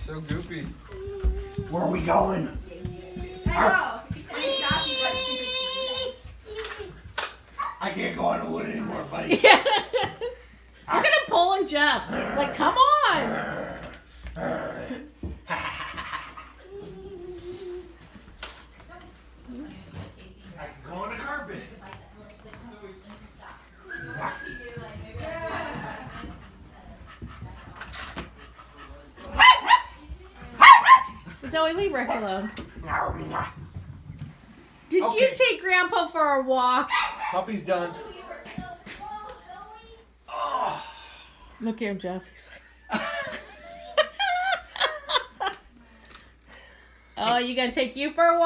So goofy. Where are we going? I can't go on the wood anymore, buddy. Yeah. Look at him pulling Jeff. Like, come on. I can go on the carpet. Zoe, leave Rick alone. Did you Okay. take Grandpa for a walk? Puppy's done. Look at him, Jeff. He's like, oh, you gonna take you for a walk?